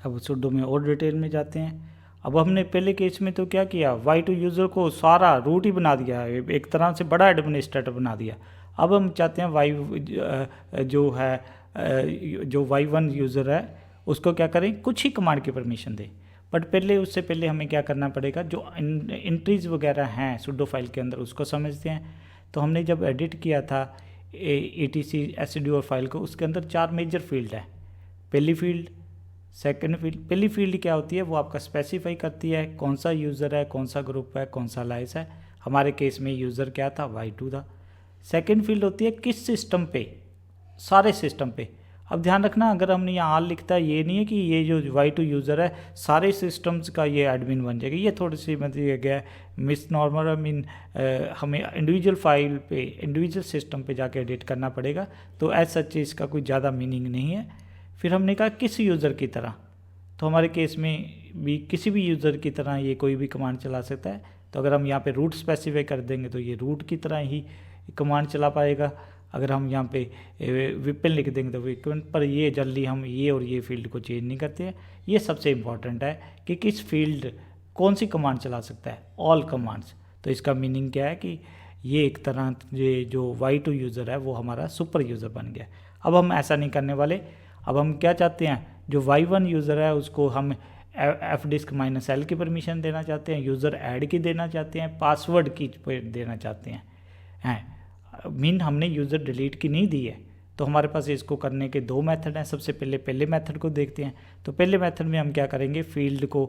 अब सुडो में और डिटेल में जाते हैं। अब हमने पहले केस में तो क्या किया, y2 यूज़र को सारा रूट ही बना दिया, एक तरह से बड़ा एडमिनिस्ट्रेटर बना दिया। अब हम चाहते हैं जो y1 यूज़र है उसको क्या करें, कुछ ही कमांड की परमिशन दें। बट पहले उससे पहले हमें क्या करना पड़ेगा, जो एंट्रीज़ वगैरह हैं सुडो फाइल के अंदर उसको समझते हैं। तो हमने जब एडिट किया था etc एसडीओ फाइल को, उसके अंदर 4 मेजर फील्ड है। पहली फील्ड, सेकंड फील्ड, पहली फील्ड क्या होती है, वो आपका स्पेसिफाई करती है कौन सा यूज़र है, कौन सा ग्रुप है, कौन सा अलायंस है। हमारे केस में यूज़र क्या था, y2 था। सेकंड फील्ड होती है किस सिस्टम पे, सारे सिस्टम पे। अब ध्यान रखना, अगर हमने यहाँ आल लिखता है, ये नहीं है कि ये जो y2 यूज़र है सारे सिस्टम्स का ये एडमिन बन जाएगा, ये थोड़ी सी मतलब गया मिस नॉर्मल। आई मीन हमें इंडिविजुअल फाइल पे, इंडिविजुअल सिस्टम पे जाके एडिट करना पड़ेगा, तो एज सच इसका कोई ज़्यादा मीनिंग नहीं है। फिर हमने कहा किस यूज़र की तरह, तो हमारे केस में भी किसी भी यूज़र की तरह ये कोई भी कमांड चला सकता है। तो अगर हम यहाँ पे रूट स्पेसिफाई कर देंगे तो ये रूट की तरह ही कमांड चला पाएगा। अगर हम यहाँ पे विपिन लिख देंगे तो विपिन, पर ये जल्दी हम ये और ये फील्ड को चेंज नहीं करते हैं। ये सबसे इम्पॉर्टेंट है कि किस फील्ड कौन सी कमांड चला सकता है, ऑल कमांड्स। तो इसका मीनिंग क्या है कि ये एक तरह ये जो y2 यूज़र है वो हमारा सुपर यूज़र बन गया। अब हम ऐसा नहीं करने वाले। अब हम क्या चाहते हैं, जो y1 यूज़र है उसको हम fdisk-l की परमिशन देना चाहते हैं, यूज़र ऐड की देना चाहते हैं, पासवर्ड की देना चाहते हैं मीन हमने यूज़र डिलीट की नहीं दी है। तो हमारे पास इसको करने के 2 मेथड हैं। सबसे पहले मेथड को देखते हैं। तो पहले मेथड में हम क्या करेंगे, फील्ड को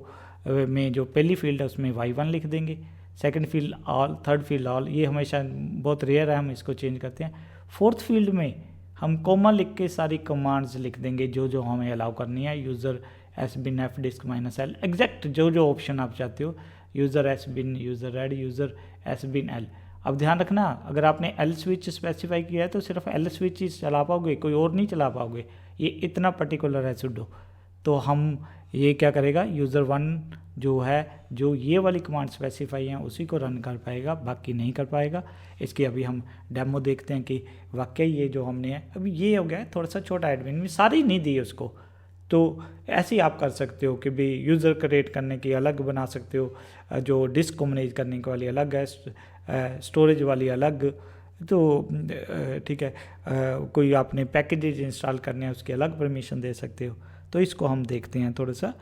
में जो पहली फील्ड है उसमें y1 लिख देंगे, second field all, third field all. ये हमेशा बहुत रेयर है, हम इसको चेंज करते हैं। फोर्थ फील्ड में हम कोमा लिख के सारी कमांड्स लिख देंगे जो जो हमें अलाउ करनी है, यूज़र sbin fdisk-l, एग्जैक्ट जो जो ऑप्शन आप चाहते हो, user sbin, user add, user sbin l। अब ध्यान रखना, अगर आपने एल स्विच स्पेसिफाई किया है तो सिर्फ एल स्विच ही चला पाओगे, कोई और नहीं चला पाओगे, ये इतना पर्टिकुलर है सुडो। तो हम ये क्या करेगा, यूज़र 1 जो है, जो ये वाली कमांड स्पेसिफाई है उसी को रन कर पाएगा, बाकी नहीं कर पाएगा। इसकी अभी हम डेमो देखते हैं कि वाकई ये जो हमने है, अभी ये हो गया है थोड़ा सा छोटा एडमिन में, सारी नहीं दी उसको। तो ऐसे ही आप कर सकते हो कि भी यूज़र क्रिएट करने की अलग बना सकते हो, जो डिस्क को मैनेज करने के वाली अलग है, स्टोरेज वाली अलग। तो ठीक है, कोई आपने पैकेजेज इंस्टॉल करने हैं उसकी अलग परमिशन दे सकते हो। तो इसको हम देखते हैं थोड़ा सा